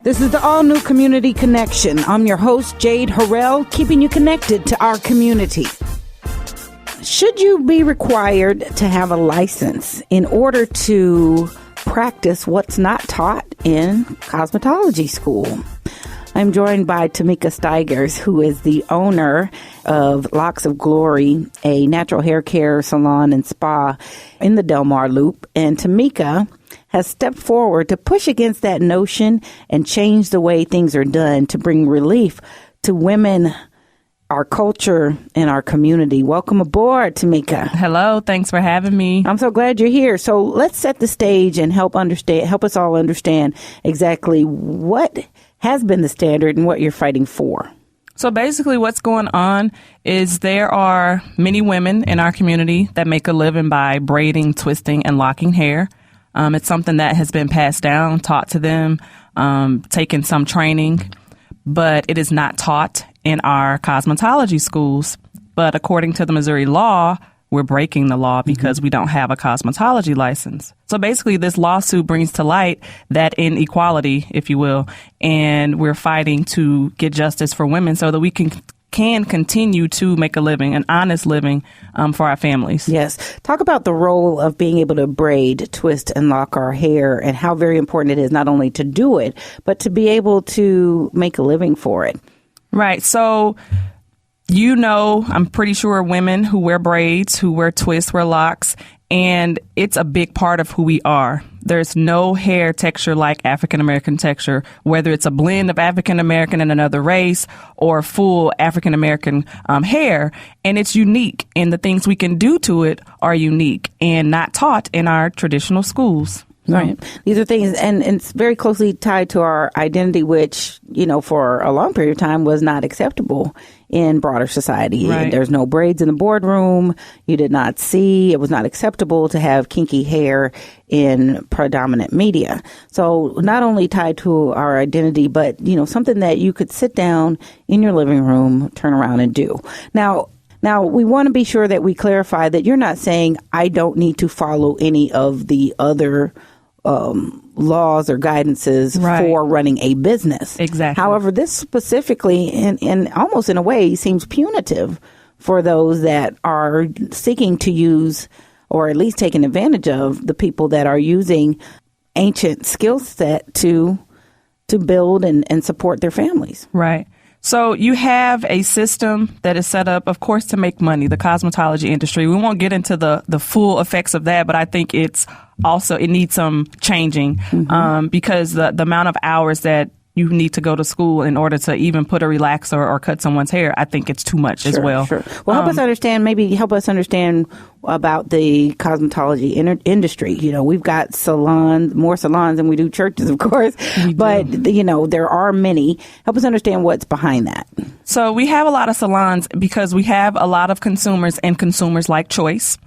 This is the all-new Community Connection. I'm your host, Jade Harrell, keeping you connected to our community. Should you be required to have a license in order to practice what's not taught in cosmetology school? I'm joined by Tameka Stigers, who is the owner of Locs of Glory, a natural hair care salon and spa in the Delmar Loop. And Tameka has stepped forward to push against that notion and change the way things are done to bring relief to women, our culture, and our community. Welcome aboard, Tameka. Hello. Thanks for having me. I'm so glad you're here. So let's set the stage and help us all understand exactly what has been the standard and what you're fighting for. So basically what's going on is there are many women in our community that make a living by braiding, twisting, and locking hair. It's something that has been passed down, taught to them, taken some training, but it is not taught in our cosmetology schools. But according to the Missouri law, we're breaking the law because we don't have a cosmetology license. So basically, this lawsuit brings to light that inequality, if you will, and we're fighting to get justice for women so that we can continue to make a living, an honest living for our families. Yes. Talk about the role of being able to braid, twist, and lock our hair and how very important it is not only to do it, but to be able to make a living for it. Right. So, I'm pretty sure women who wear braids, who wear twists, wear locks, and it's a big part of who we are. There's no hair texture like African-American texture, whether it's a blend of African-American and another race or full African-American hair. And it's unique, and the things we can do to it are unique and not taught in our traditional schools. Right. These are things, and it's very closely tied to our identity, which, for a long period of time was not acceptable in broader society. Right. There's no braids in the boardroom. You did not see. It was not acceptable to have kinky hair in predominant media. So not only tied to our identity, but, something that you could sit down in your living room, turn around and do. Now, we want to be sure that we clarify that you're not saying I don't need to follow any of the other laws or guidances for running a business. Exactly. However, this specifically, and almost in a way, seems punitive for those that are seeking to use or at least taking advantage of the people that are using ancient skill set to build and support their families. Right. So you have a system that is set up, of course, to make money, the cosmetology industry. We won't get into the full effects of that, but I think it needs some changing because the amount of hours that you need to go to school in order to even put a relaxer or cut someone's hair, I think it's too much as well. Sure. Well, help us understand about the cosmetology industry. We've got more salons than we do churches, of course, but there are many. Help us understand what's behind that. So we have a lot of salons because we have a lot of consumers, and consumers like choice.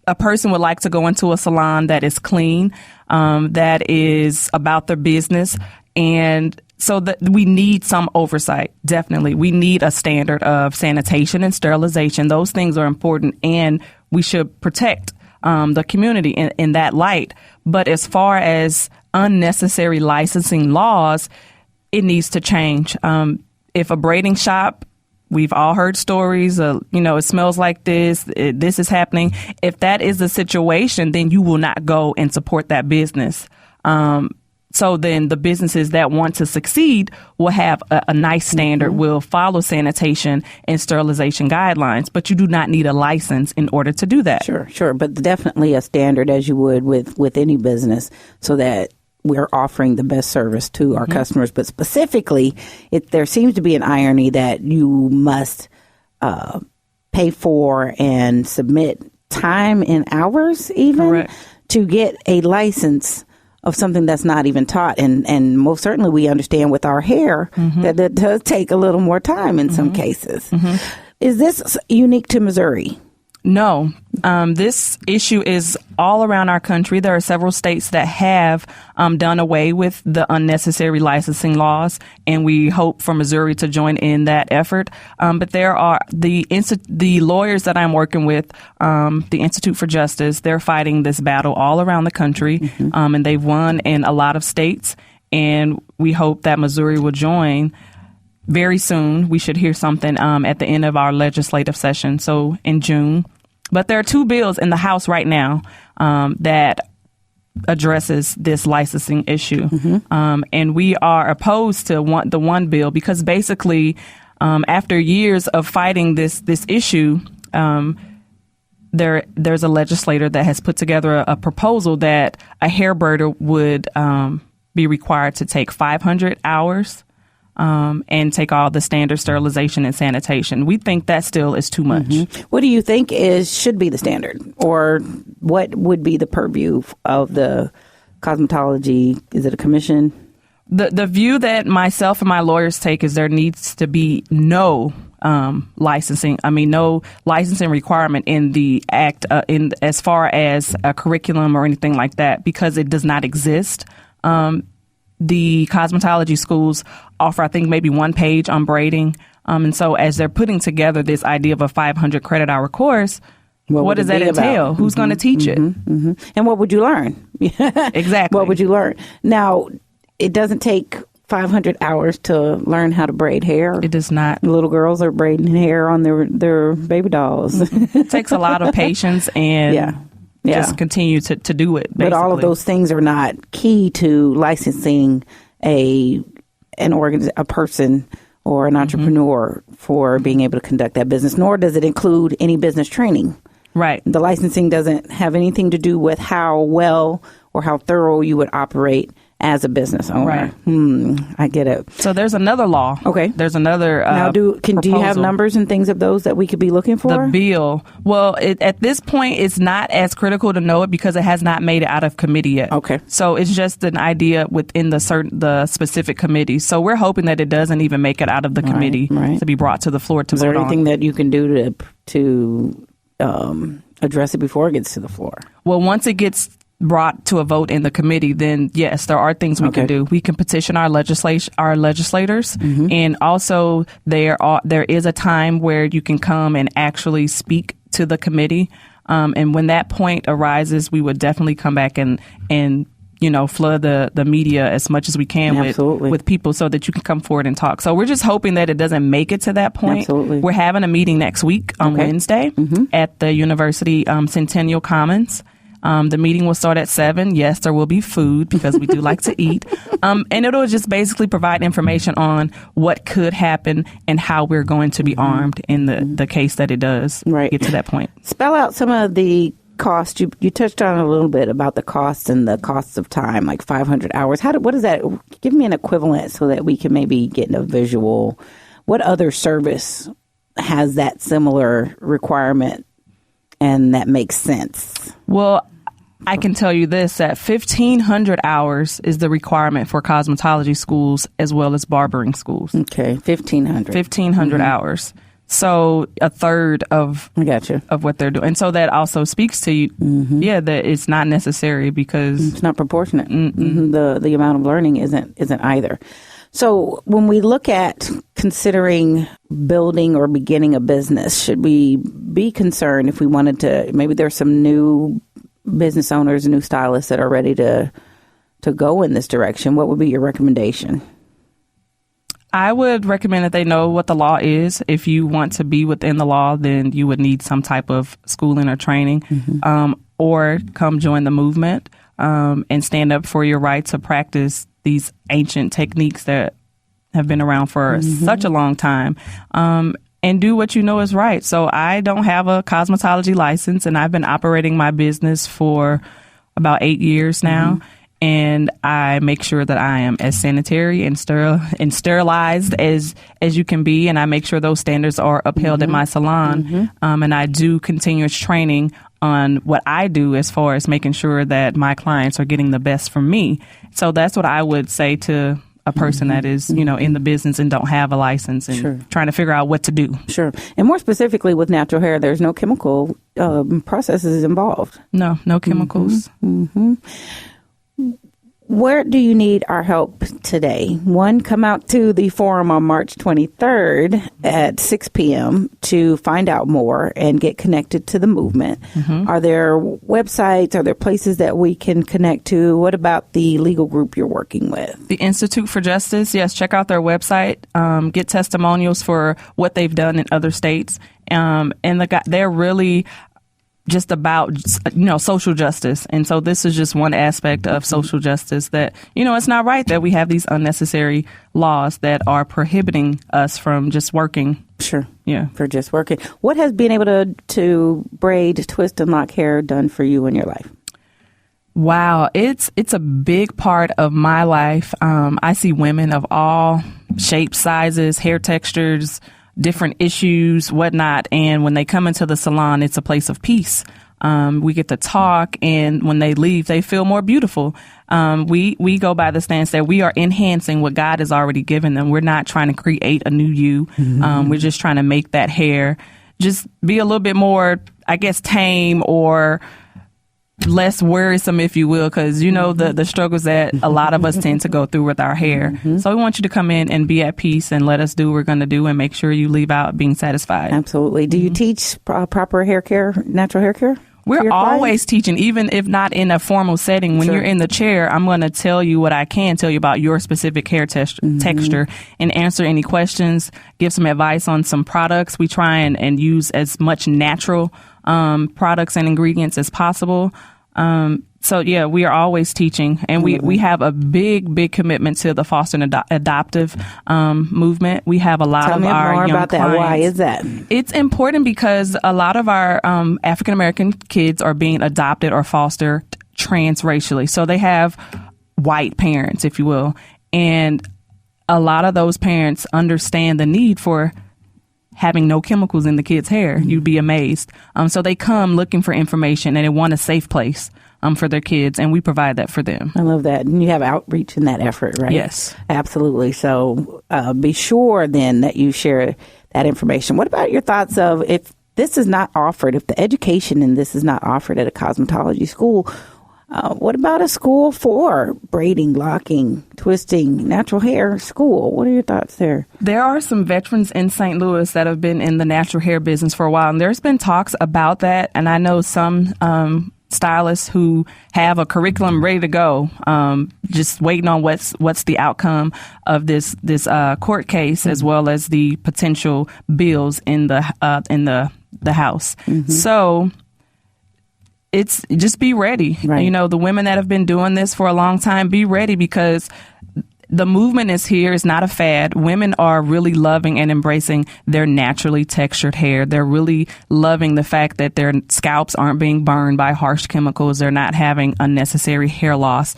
A person would like to go into a salon that is clean, that is about their business. And so that we need some oversight. Definitely. We need a standard of sanitation and sterilization. Those things are important, and we should protect the community in that light. But as far as unnecessary licensing laws, it needs to change. If a braiding shop, we've all heard stories of, it smells like this is happening. If that is the situation, then you will not go and support that business. So then the businesses that want to succeed will have a nice standard, will follow sanitation and sterilization guidelines, but you do not need a license in order to do that. Sure. But definitely a standard, as you would with any business, so that we're offering the best service to our customers. But specifically, there seems to be an irony that you must pay for and submit time and hours even to get a license of something that's not even taught. And most certainly we understand with our hair that it does take a little more time in some cases. Is this unique to Missouri? No. This issue is all around our country. There are several states that have done away with the unnecessary licensing laws, and we hope for Missouri to join in that effort. But there are the lawyers that I'm working with, the Institute for Justice. They're fighting this battle all around the country, and they've won in a lot of states. and we hope that Missouri will join very soon. We should hear something at the end of our legislative session, so in June. But there are 2 bills in the House right now that addresses this licensing issue. And we are opposed to the one bill because basically after years of fighting this issue, there's a legislator that has put together a proposal that a hair birder would be required to take 500 hours and take all the standard sterilization and sanitation. We think that still is too much. What do you think should be the standard, or what would be the purview of the cosmetology? Is it a commission? The view that myself and my lawyers take is there needs to be no licensing requirement in the act in as far as a curriculum or anything like that, because it does not exist. The cosmetology schools offer, I think, maybe 1 page on braiding. And so as they're putting together this idea of a 500 credit hour course, what does that entail? About? Who's going to teach it? And what would you learn? Exactly. What would you learn? Now, it doesn't take 500 hours to learn how to braid hair. It does not. Little girls are braiding hair on their baby dolls. It takes a lot of patience and just continue to do it. Basically. But all of those things are not key to licensing a person or an entrepreneur for being able to conduct that business, nor does it include any business training. Right. The licensing doesn't have anything to do with how well or how thorough you would operate as a business owner. Right. I get it. So there's another law. Okay. There's another now, do you have numbers and things of those that we could be looking for? The bill. Well, at this point, it's not as critical to know it because it has not made it out of committee yet. Okay. So it's just an idea within the specific committee. So we're hoping that it doesn't even make it out of the committee to be brought to the floor to vote on. Is there anything that you can do to address it before it gets to the floor? Well, once it gets brought to a vote in the committee, then yes, there are things we can do. We can petition our legislators, and also there is a time where you can come and actually speak to the committee. And when that point arises, we would definitely come back and flood the media as much as we can with people so that you can come forward and talk. So we're just hoping that it doesn't make it to that point. Absolutely. We're having a meeting next week on Wednesday at the University Centennial Commons. The meeting will start at 7. Yes, there will be food because we do like to eat. And it'll just basically provide information on what could happen and how we're going to be armed in the case that it does get to that point. Spell out some of the costs. You touched on a little bit about the costs and the costs of time, like 500 hours. What is that? Give me an equivalent so that we can maybe get a visual. What other service has that similar requirement and that makes sense? Well, I can tell you this, that 1,500 hours is the requirement for cosmetology schools as well as barbering schools. Okay, 1,500. 1,500 hours. So a third of what they're doing. And so that also speaks to you, that it's not necessary because it's not proportionate. The amount of learning isn't either. So when we look at considering building or beginning a business, should we be concerned if we wanted to, maybe there's some new business owners, new stylists that are ready to go in this direction? What would be your recommendation? I would recommend that they know what the law is. If you want to be within the law, then you would need some type of schooling or training, or come join the movement and stand up for your right to practice these ancient techniques that have been around for such a long time, and do what you know is right. So I don't have a cosmetology license, and I've been operating my business for about 8 years now. And I make sure that I am as sanitary and sterilized as you can be. And I make sure those standards are upheld at my salon. And I do continuous training on what I do as far as making sure that my clients are getting the best from me. So that's what I would say to a person that is, in the business and don't have a license and trying to figure out what to do. Sure. And more specifically with natural hair, there's no chemical processes involved. No chemicals. Where do you need our help today? One, come out to the forum on March 23rd at 6 p.m. to find out more and get connected to the movement. Mm-hmm. Are there websites? Are there places that we can connect to? What about the legal group you're working with? The Institute for Justice, yes, check out their website. Get testimonials for what they've done in other states. And they're really just about, social justice. And so this is just one aspect of social justice that, it's not right that we have these unnecessary laws that are prohibiting us from just working. Sure. Yeah. For just working. What has being able to braid, twist, and lock hair done for you in your life? Wow. It's a big part of my life. I see women of all shapes, sizes, hair textures, different issues, whatnot. And when they come into the salon, it's a place of peace. We get to talk, and when they leave, they feel more beautiful. We go by the stance that we are enhancing what God has already given them. We're not trying to create a new you. Mm-hmm. We're just trying to make that hair just be a little bit more, I guess, tame or less worrisome, if you will, because the struggles that a lot of us tend to go through with our hair. Mm-hmm. So we want you to come in and be at peace and let us do what we're going to do and make sure you leave out being satisfied. Absolutely. Do you teach proper hair care, natural hair care? We're always teaching, even if not in a formal setting. When You're in the chair, I'm going to tell you what I can tell you about your specific hair texture and answer any questions, give some advice on some products. We try and use as much natural products and ingredients as possible. We are always teaching, and we have a big commitment to the foster and adoptive movement. We have a lot of our young clients. Tell me more about that. Why is that? It's important because a lot of our African American kids are being adopted or fostered transracially. So they have white parents, if you will, and a lot of those parents understand the need for having no chemicals in the kids' hair. Mm-hmm. You'd be amazed. So they come looking for information, and they want a safe place for their kids, and we provide that for them. I love that. And you have outreach in that effort, right? Yes. Absolutely. So be sure then that you share that information. What about your thoughts of if this is not offered, if the education in this is not offered at a cosmetology school, what about a school for braiding, locking, twisting, natural hair school? What are your thoughts there? There are some veterans in St. Louis that have been in the natural hair business for a while, and there's been talks about that. And I know some stylists who have a curriculum ready to go, just waiting on what's the outcome of this court case, as well as the potential bills in the House. Mm-hmm. So it's just be ready. Right. The women that have been doing this for a long time, be ready, because the movement is here. It's not a fad. Women are really loving and embracing their naturally textured hair. They're really loving the fact that their scalps aren't being burned by harsh chemicals. They're not having unnecessary hair loss.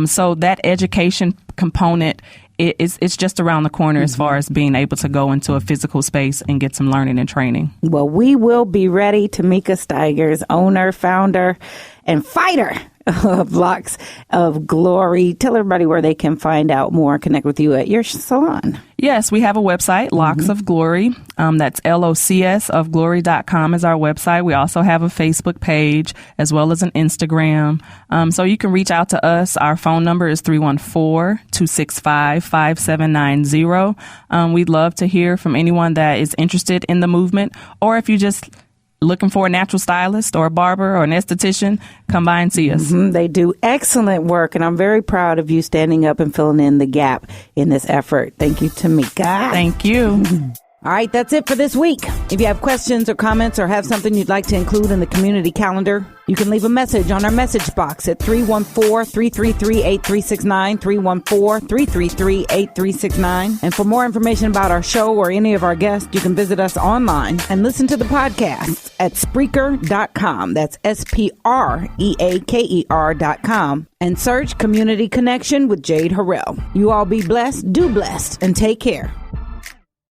So that education component, it's just around the corner as far as being able to go into a physical space and get some learning and training. Well, we will be ready. Tameka Stigers, owner, founder, and fighter of Locs of Glory. Tell everybody where they can find out more and connect with you at your salon. Yes, we have a website, Locs of Glory. That's LOCS of Glory.com is our website. We also have a Facebook page as well as an Instagram. So you can reach out to us. Our phone number is 314-265-5790. We'd love to hear from anyone that is interested in the movement, or if you just looking for a natural stylist or a barber or an esthetician, come by and see us. Mm-hmm. They do excellent work, and I'm very proud of you standing up and filling in the gap in this effort. Thank you, Tameka. Thank you. All right, that's it for this week. If you have questions or comments or have something you'd like to include in the community calendar, you can leave a message on our message box at 314-333-8369, 314-333-8369. And for more information about our show or any of our guests, you can visit us online and listen to the podcast at Spreaker.com. That's Spreaker.com. And search Community Connection with Jade Harrell. You all be blessed, do blessed, and take care.